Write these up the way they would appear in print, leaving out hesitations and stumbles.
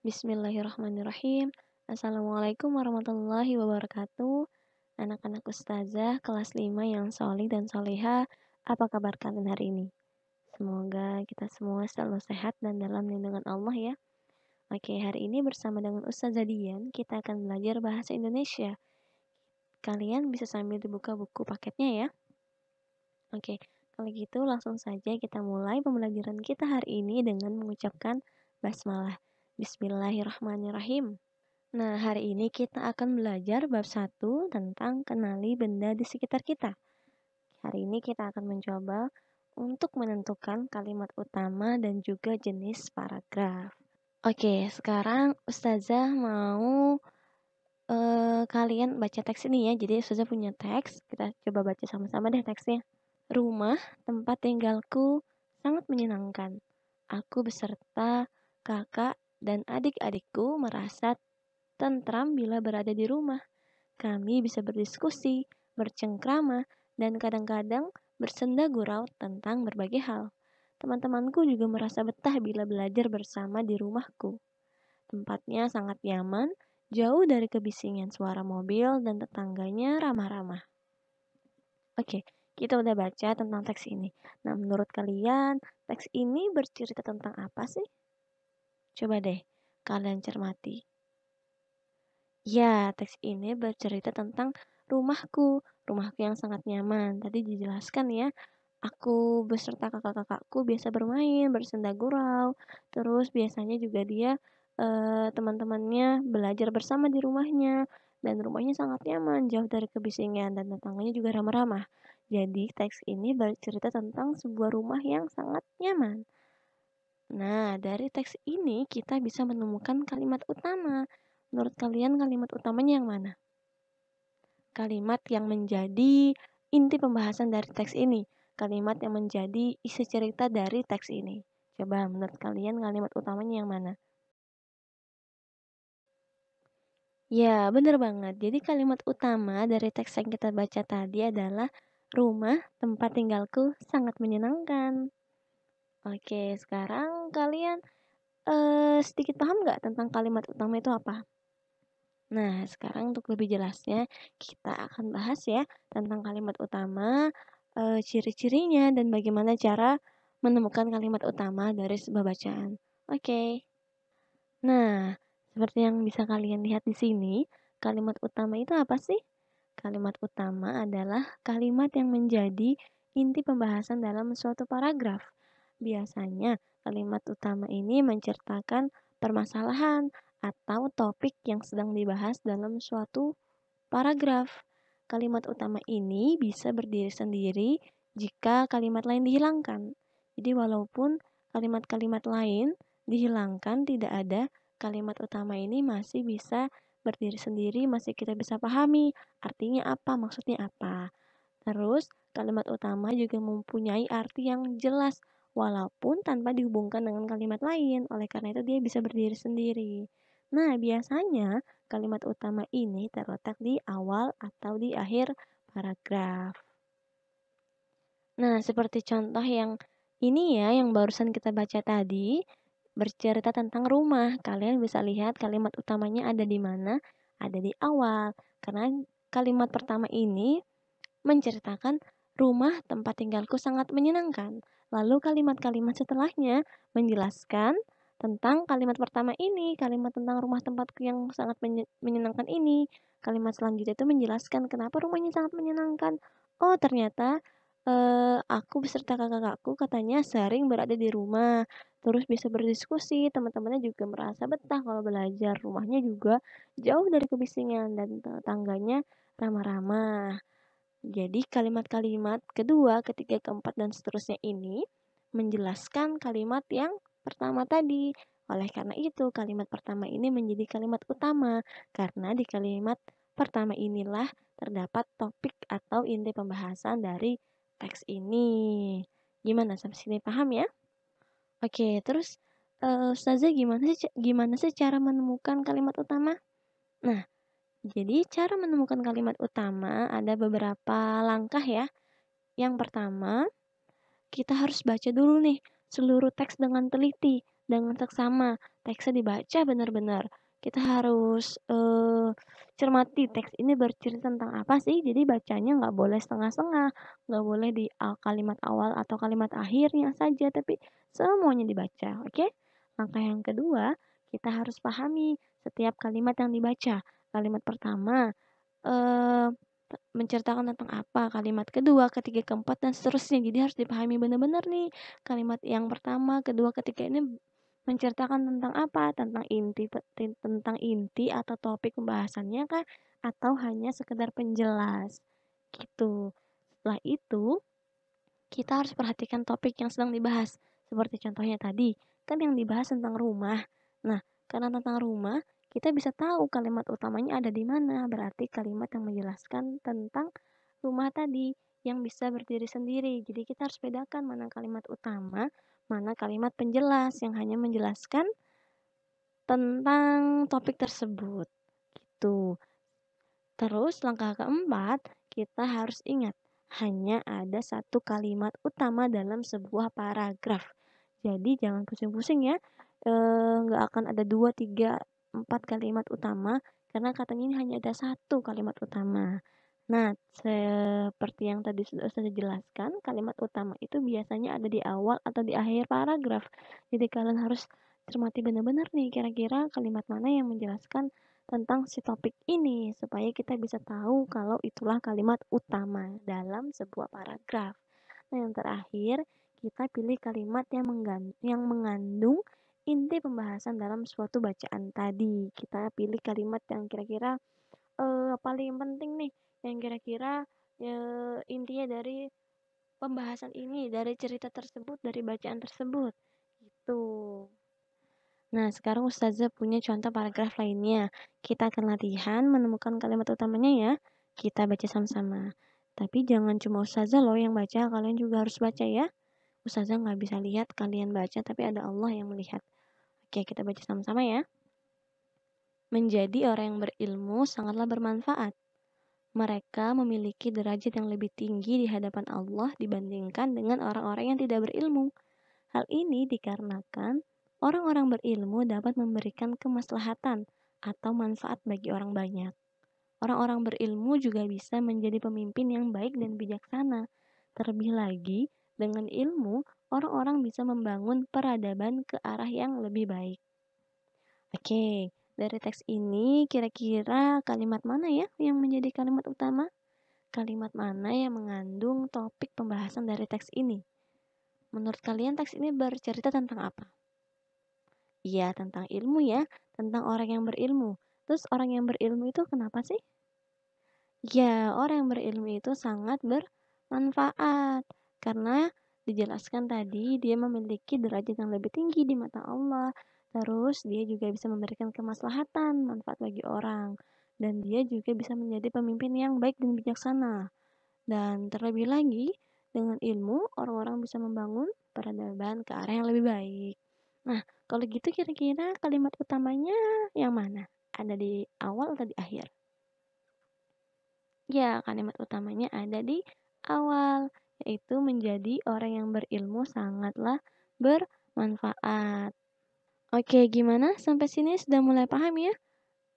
Bismillahirrahmanirrahim. Assalamualaikum warahmatullahi wabarakatuh. Anak-anak ustazah kelas 5 yang solih dan soleha, apa kabar kalian hari ini? Semoga kita semua selalu sehat dan dalam lindungan Allah ya. Oke, hari ini bersama dengan Ustazah Dian, kita akan belajar bahasa Indonesia. Kalian bisa sambil dibuka buku paketnya ya. Oke, kalau gitu langsung saja kita mulai pembelajaran kita hari ini dengan mengucapkan basmalah. Bismillahirrahmanirrahim. Nah, hari ini kita akan belajar bab 1 tentang kenali benda di sekitar kita. Hari ini kita akan mencoba untuk menentukan kalimat utama dan juga jenis paragraf. Oke, sekarang Ustazah mau kalian baca teks ini ya. Jadi Ustazah punya teks, kita coba baca sama-sama deh teksnya. Rumah tempat tinggalku sangat menyenangkan. Aku beserta kakak dan adik-adikku merasa tentram bila berada di rumah. Kami bisa berdiskusi, bercengkrama, dan kadang-kadang bersenda gurau tentang berbagai hal. Teman-temanku juga merasa betah bila belajar bersama di rumahku. Tempatnya sangat nyaman, jauh dari kebisingan suara mobil dan tetangganya ramah-ramah. Oke, kita udah baca tentang teks ini. Nah, menurut kalian, teks ini bercerita tentang apa sih? Coba deh, kalian cermati. Ya, teks ini bercerita tentang rumahku yang sangat nyaman. Tadi dijelaskan ya, aku beserta kakak-kakakku biasa bermain, bersenda gurau. Terus biasanya juga dia teman-temannya belajar bersama di rumahnya. Dan rumahnya sangat nyaman, jauh dari kebisingan dan tetangganya juga ramah-ramah. Jadi teks ini bercerita tentang sebuah rumah yang sangat nyaman. Nah, dari teks ini kita bisa menemukan kalimat utama. Menurut kalian kalimat utamanya yang mana? Kalimat yang menjadi inti pembahasan dari teks ini. Kalimat yang menjadi isi cerita dari teks ini. Coba menurut kalian kalimat utamanya yang mana? Ya, bener banget. Jadi kalimat utama dari teks yang kita baca tadi adalah rumah tempat tinggalku sangat menyenangkan. Oke, sekarang kalian sedikit paham nggak tentang kalimat utama itu apa? Nah, sekarang untuk lebih jelasnya, kita akan bahas ya tentang kalimat utama, ciri-cirinya, dan bagaimana cara menemukan kalimat utama dari sebuah bacaan. Oke. Nah, seperti yang bisa kalian lihat di sini, kalimat utama itu apa sih? Kalimat utama adalah kalimat yang menjadi inti pembahasan dalam suatu paragraf. Biasanya, kalimat utama ini menceritakan permasalahan atau topik yang sedang dibahas dalam suatu paragraf. Kalimat utama ini bisa berdiri sendiri jika kalimat lain dihilangkan. Jadi walaupun kalimat-kalimat lain dihilangkan, tidak ada, kalimat utama ini masih bisa berdiri sendiri, masih kita bisa pahami artinya apa, maksudnya apa. Terus, kalimat utama juga mempunyai arti yang jelas walaupun tanpa dihubungkan dengan kalimat lain. Oleh karena itu dia bisa berdiri sendiri. Nah, biasanya kalimat utama ini terletak di awal atau di akhir paragraf. Nah, seperti contoh yang ini ya, yang barusan kita baca tadi, bercerita tentang rumah. Kalian bisa lihat kalimat utamanya ada di mana? Ada di awal. Karena kalimat pertama ini menceritakan rumah tempat tinggalku sangat menyenangkan. Lalu kalimat-kalimat setelahnya menjelaskan tentang kalimat pertama ini, kalimat tentang rumah tempatku yang sangat menyenangkan ini. Kalimat selanjutnya itu menjelaskan kenapa rumahnya sangat menyenangkan. Oh, ternyata aku beserta kakak-kakakku katanya sering berada di rumah, terus bisa berdiskusi, teman-temannya juga merasa betah kalau belajar. Rumahnya juga jauh dari kebisingan dan tetangganya ramah-ramah. Jadi kalimat-kalimat kedua, ketiga, keempat, dan seterusnya ini menjelaskan kalimat yang pertama tadi. Oleh karena itu, kalimat pertama ini menjadi kalimat utama, karena di kalimat pertama inilah terdapat topik atau inti pembahasan dari teks ini. Gimana, sampai sini paham ya? Oke, terus Ustazah gimana sih cara menemukan kalimat utama? Nah, jadi cara menemukan kalimat utama ada beberapa langkah ya. Yang pertama, kita harus baca dulu nih seluruh teks dengan teliti. dengan seksama. Teksnya dibaca benar-benar. Kita harus cermati teks ini bercerita tentang apa sih. Jadi bacanya nggak boleh setengah-setengah, nggak boleh di kalimat awal atau kalimat akhirnya saja, tapi semuanya dibaca. Oke? Langkah yang kedua, kita harus pahami setiap kalimat yang dibaca. Kalimat pertama eh menceritakan tentang apa, kalimat kedua, ketiga, keempat, dan seterusnya. Jadi harus dipahami benar-benar nih. Kalimat yang pertama, kedua, ketiga ini menceritakan tentang apa? Tentang inti atau topik pembahasannya kah? Atau hanya sekedar penjelas? Gitu. Setelah itu, kita harus perhatikan topik yang sedang dibahas. Seperti contohnya tadi, kan yang dibahas tentang rumah. Nah, karena tentang rumah, kita bisa tahu kalimat utamanya ada di mana. Berarti kalimat yang menjelaskan tentang rumah tadi yang bisa berdiri sendiri. Jadi kita harus bedakan mana kalimat utama, mana kalimat penjelas yang hanya menjelaskan tentang topik tersebut. Gitu. Terus langkah keempat, kita harus ingat, hanya ada satu kalimat utama dalam sebuah paragraf. Jadi jangan pusing-pusing ya, nggak akan ada 2, 3, 4 kalimat utama, karena katanya ini hanya ada satu kalimat utama. Nah, seperti yang tadi sudah saya jelaskan, kalimat utama itu biasanya ada di awal atau di akhir paragraf. Jadi kalian harus cermati benar-benar nih, kira-kira kalimat mana yang menjelaskan tentang si topik ini supaya kita bisa tahu kalau itulah kalimat utama dalam sebuah paragraf. Nah, yang terakhir, kita pilih kalimat yang mengandung inti pembahasan dalam suatu bacaan tadi. Kita pilih kalimat yang kira-kira paling penting nih, yang kira-kira intinya dari pembahasan ini, dari cerita tersebut, dari bacaan tersebut. Gitu. Nah, sekarang Ustazah punya contoh paragraf lainnya. Kita akan latihan menemukan kalimat utamanya ya. Kita baca sama-sama. Tapi jangan cuma Ustazah loh yang baca, kalian juga harus baca ya. Ustazah nggak bisa lihat kalian baca, tapi ada Allah yang melihat. Oke, kita baca sama-sama ya. Menjadi orang yang berilmu sangatlah bermanfaat. Mereka memiliki derajat yang lebih tinggi di hadapan Allah dibandingkan dengan orang-orang yang tidak berilmu. Hal ini dikarenakan orang-orang berilmu dapat memberikan kemaslahatan atau manfaat bagi orang banyak. Orang-orang berilmu juga bisa menjadi pemimpin yang baik dan bijaksana. Terlebih lagi, dengan ilmu, orang-orang bisa membangun peradaban ke arah yang lebih baik. Oke, dari teks ini kira-kira kalimat mana ya yang menjadi kalimat utama? Kalimat mana yang mengandung topik pembahasan dari teks ini? Menurut kalian teks ini bercerita tentang apa? Iya, tentang ilmu ya, tentang orang yang berilmu. Terus orang yang berilmu itu kenapa sih? Ya, orang yang berilmu itu sangat bermanfaat karena dijelaskan tadi dia memiliki derajat yang lebih tinggi di mata Allah. Terus dia juga bisa memberikan kemaslahatan, manfaat bagi orang. Dan dia juga bisa menjadi pemimpin yang baik dan bijaksana. Dan terlebih lagi, dengan ilmu, orang-orang bisa membangun peradaban ke arah yang lebih baik. Nah, kalau gitu kira-kira kalimat utamanya yang mana? Ada di awal atau di akhir? Ya, kalimat utamanya ada di awal, yaitu menjadi orang yang berilmu sangatlah bermanfaat. Oke, gimana? Sampai sini sudah mulai paham ya?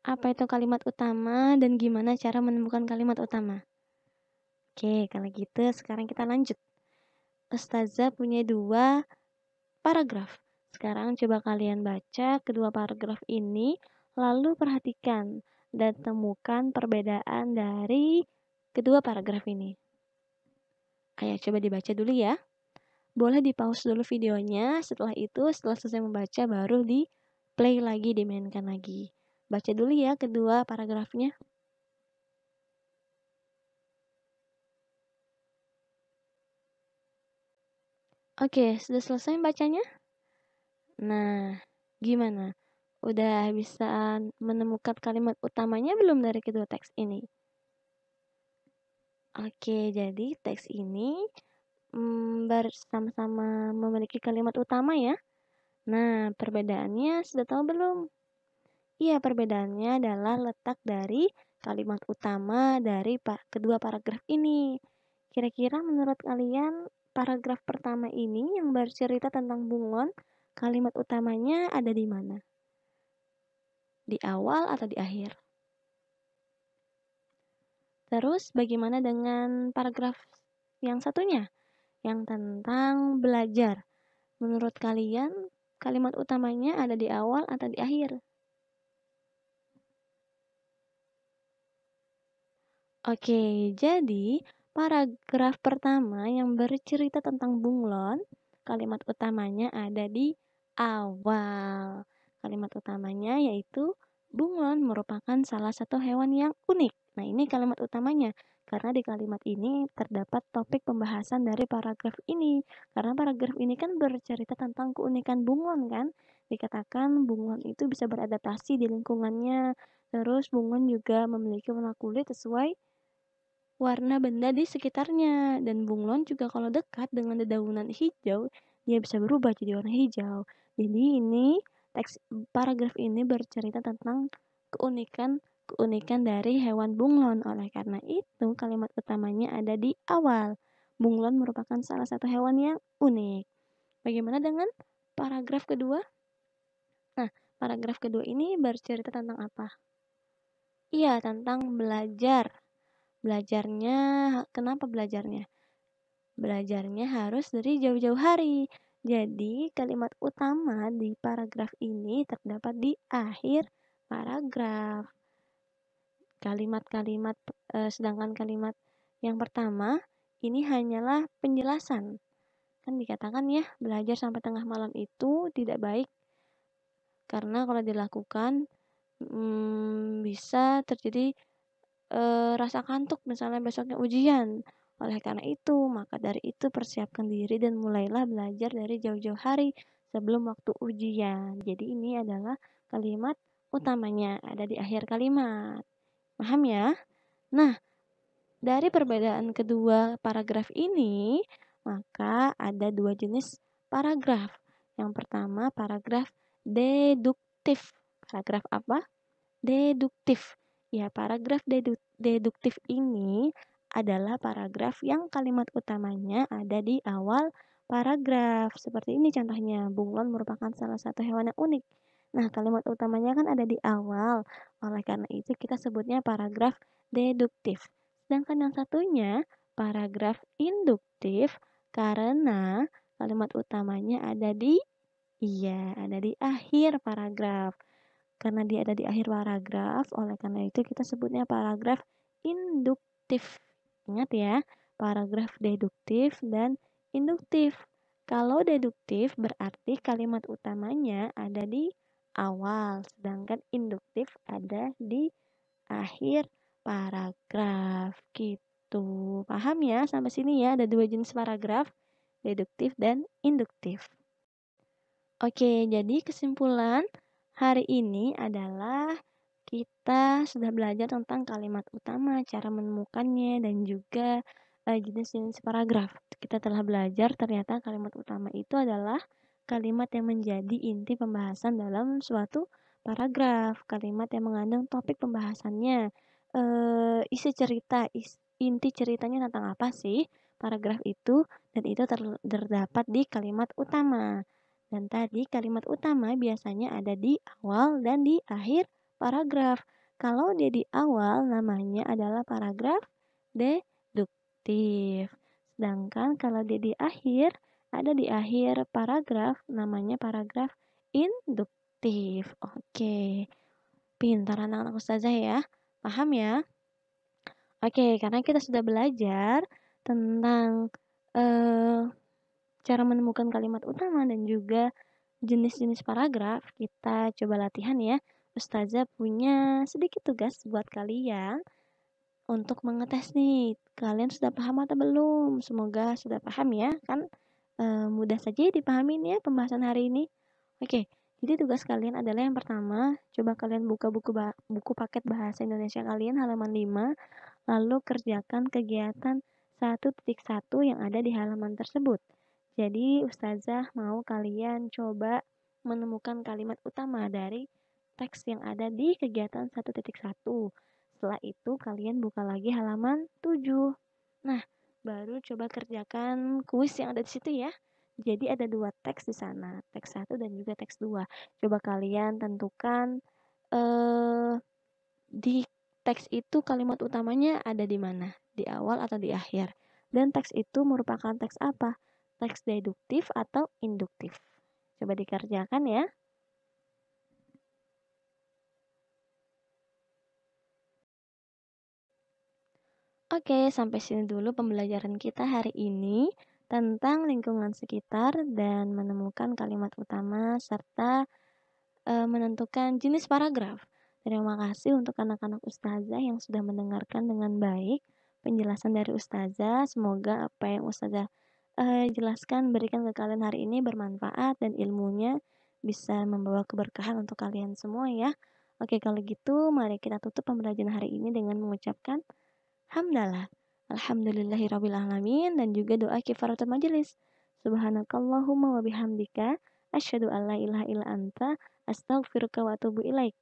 Apa itu kalimat utama dan gimana cara menemukan kalimat utama? Oke, kalau gitu sekarang kita lanjut. Ustazah punya 2 paragraf. Sekarang coba kalian baca kedua paragraf ini, lalu perhatikan dan temukan perbedaan dari kedua paragraf ini. Ayo coba dibaca dulu ya. Boleh di-pause dulu videonya, setelah itu setelah selesai membaca baru di-play lagi, dimainkan lagi. Baca dulu ya kedua paragrafnya. Oke, sudah selesai bacanya? Nah, gimana? Udah bisa menemukan kalimat utamanya belum dari kedua teks ini? Oke, jadi teks ini bersama-sama memiliki kalimat utama ya. Nah, perbedaannya sudah tahu belum? Iya, perbedaannya adalah letak dari kalimat utama dari kedua paragraf ini. Kira-kira menurut kalian paragraf pertama ini yang bercerita tentang bunglon, Kalimat utamanya ada di mana? Di awal atau di akhir? Terus bagaimana dengan paragraf yang satunya? Yang tentang belajar. Menurut kalian, kalimat utamanya ada di awal atau di akhir? Oke, jadi paragraf pertama yang bercerita tentang bunglon, kalimat utamanya ada di awal. Kalimat utamanya yaitu bunglon merupakan salah satu hewan yang unik. Nah, ini kalimat utamanya. Karena di kalimat ini terdapat topik pembahasan dari paragraf ini. Karena paragraf ini kan bercerita tentang keunikan bunglon kan. Dikatakan bunglon itu bisa beradaptasi di lingkungannya. Terus bunglon juga memiliki warna kulit sesuai warna benda di sekitarnya. Dan bunglon juga kalau dekat dengan dedaunan hijau, dia bisa berubah jadi warna hijau. Jadi ini teks paragraf ini bercerita tentang keunikan dari hewan bunglon. Oleh karena itu, kalimat utamanya ada di awal. Bunglon merupakan salah satu hewan yang unik. Bagaimana dengan paragraf kedua? Nah, paragraf kedua ini bercerita tentang apa? Iya, tentang belajar. Belajarnya, kenapa belajarnya? Belajarnya harus dari jauh-jauh hari. Jadi, kalimat utama di paragraf ini terdapat di akhir paragraf. Sedangkan kalimat yang pertama ini hanyalah penjelasan. Kan dikatakan ya, belajar sampai tengah malam itu tidak baik karena kalau dilakukan bisa terjadi rasa kantuk misalnya besoknya ujian. Oleh karena itu, maka dari itu persiapkan diri dan mulailah belajar dari jauh-jauh hari sebelum waktu ujian. Jadi ini adalah kalimat utamanya, ada di akhir kalimat. Paham ya? Nah, dari perbedaan kedua paragraf ini, maka ada dua jenis paragraf. Yang pertama, paragraf deduktif. Paragraf apa? Deduktif. Ya, paragraf deduktif ini adalah paragraf yang kalimat utamanya ada di awal paragraf. Seperti ini contohnya, bunglon merupakan salah satu hewan yang unik. Nah, kalimat utamanya kan ada di awal. Oleh karena itu kita sebutnya paragraf deduktif. Sedangkan yang satunya paragraf induktif karena kalimat utamanya ada di ada di akhir paragraf. Karena dia ada di akhir paragraf, oleh karena itu kita sebutnya paragraf induktif. Ingat ya, paragraf deduktif dan induktif. Kalau deduktif berarti kalimat utamanya ada di awal, sedangkan induktif ada di akhir paragraf. Gitu. Paham ya sampai sini ya, ada dua jenis paragraf, deduktif dan induktif. Oke, jadi kesimpulan hari ini adalah kita sudah belajar tentang kalimat utama, cara menemukannya, dan juga jenis-jenis paragraf. Kita telah belajar ternyata kalimat utama itu adalah kalimat yang menjadi inti pembahasan dalam suatu paragraf. Kalimat yang mengandung topik pembahasannya, isi cerita, inti ceritanya tentang apa sih paragraf itu, dan itu terdapat di kalimat utama. Dan tadi kalimat utama biasanya ada di awal dan di akhir paragraf. Kalau dia di awal namanya adalah paragraf deduktif. Sedangkan kalau dia di akhir ada di akhir paragraf namanya paragraf induktif. Oke. Pintar anak-anak ustazah ya. Paham ya? Oke, karena kita sudah belajar tentang eh, cara menemukan kalimat utama dan juga jenis-jenis paragraf, kita coba latihan ya. Ustazah punya sedikit tugas buat kalian untuk mengetes nih. Kalian sudah paham atau belum? Semoga sudah paham ya. Kan mudah saja dipahamin ya pembahasan hari ini. Oke, jadi tugas kalian adalah yang pertama, coba kalian buka buku paket bahasa Indonesia kalian halaman 5, lalu kerjakan kegiatan 1.1 yang ada di halaman tersebut. Jadi, Ustazah mau kalian coba menemukan kalimat utama dari teks yang ada di kegiatan 1.1. Setelah itu, kalian buka lagi halaman 7. Nah, baru coba kerjakan kuis yang ada di situ ya. Jadi ada 2 teks di sana, teks 1 dan juga teks 2. Coba kalian tentukan, eee, di teks itu kalimat utamanya ada di mana? Di awal atau di akhir? Dan teks itu merupakan teks apa? Teks deduktif atau induktif? Coba dikerjakan ya. Oke, sampai sini dulu pembelajaran kita hari ini tentang lingkungan sekitar dan menemukan kalimat utama serta menentukan jenis paragraf. Terima kasih untuk anak-anak ustazah yang sudah mendengarkan dengan baik penjelasan dari ustazah. Semoga apa yang ustazah jelaskan berikan ke kalian hari ini bermanfaat dan ilmunya bisa membawa keberkahan untuk kalian semua ya. Oke, kalau gitu mari kita tutup pembelajaran hari ini dengan mengucapkan hamdalah. Alhamdulillahirabbil alamin dan juga doa kifaratul majelis. Subhanakallahumma wa bihamdika asyhadu an la ilaha illa anta astaghfiruka wa atubu ilaik.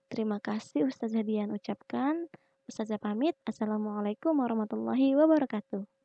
Terima kasih Ustazah Dian ucapkan. Ustazah pamit. Assalamualaikum warahmatullahi wabarakatuh.